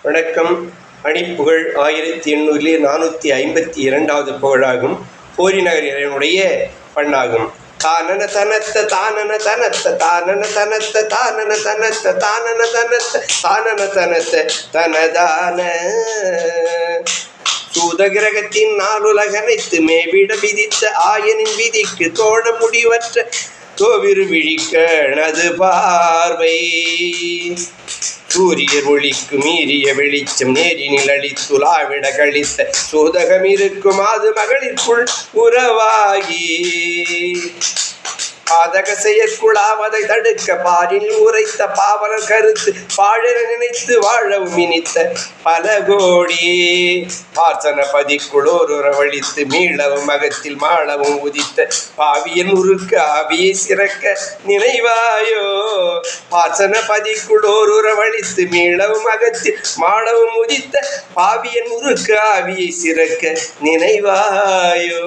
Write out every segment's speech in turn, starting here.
வணக்கம். அணிப்புகழ் 1852வது புகழாகும். போரிநகர் இறைவனுடைய பண்ணாகும். தானன தனத்த தானன தனத்த தானன தனத்த தானன தனத்த தானன தனத்த தானன தனத்த தனதான சூதகிரகத்தின் நாலுலகனைத்து மேவிட விதித்த ஆயனின் விதிக்கு தோழ முடிவற்ற தோவிரு விழிக்கணது பார்வை சூரியர் ஒளிக்கு மீறிய வெளிச்சம் நேரினில் அளித்துலாவிட கழித்த சோதகம் இருக்கும் அது மகளிர்க்குள் உறவாகி பாதக செயற்குழாவதை தடுக்க பாரில் உரைத்த பாவலர் கருத்து பாழர நினைத்து வாழவும் இனித்த பல கோடி பார்சன பதிக்குளோர் உறவழித்து மீளவும் அகத்தில் மாளவும் உதித்த பாவியன் உருக்க ஆவியை சிறக்க நினைவாயோ பார்சன பதிக்குளோர் உறவழித்து மீளவும் அகத்தில் மாளவும் உதித்த பாவியன் உருக்க ஆவியை சிறக்க நினைவாயோ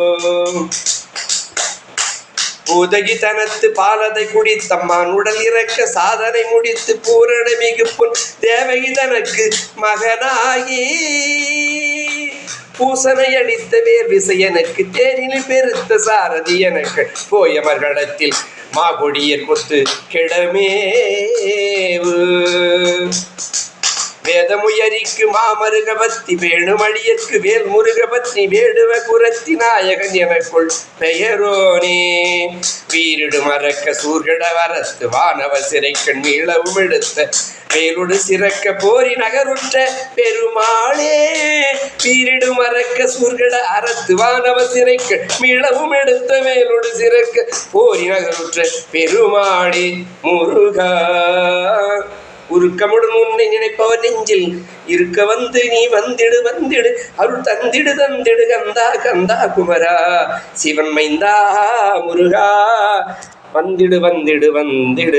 பூதகி தனத்து பாலதை குடித்தம்மான் உடல் இறக்க சாதனை முடித்து பூரண மிகு பொன் தேவகி தனக்கு மகனாகி பூசனை அளித்த வேர் விசையனுக்கு தேரில் பெருத்த சாரதி எனக்கு போயவர்களிடத்தில் மாகொடியர் கொத்து கெடமேவு வேதமுயரிக்கு மாமருகபத்தி வேணுமடியற்கு வேல் முருகபத்னி வேடுவ குரத்தி நாயகன் எனக்குள் பெயரோனே வீரிடு மறக்க சூர்கட வரத்து வானவ சிறைக்கண் மீளவும் எடுத்த வேலுடு சிறக்க போரி நகருற்ற பெருமாளே வீரிடு மறக்க சூர்கட அறத்து வானவ சிறைக்கண் மீளவும் எடுத்த வேலுடு சிறக்க போரி நகருற்ற பெருமாளே முருகா உருக்கமுடன் உன்னை நினைப்பவர் நெஞ்சில் இருக்க வந்து நீ வந்திடு வந்திடு அருள் தந்திடு தந்திடு கந்தா கந்தா குமரா சிவன் மைந்தா முருகா வந்திடு வந்திடு வந்திடு.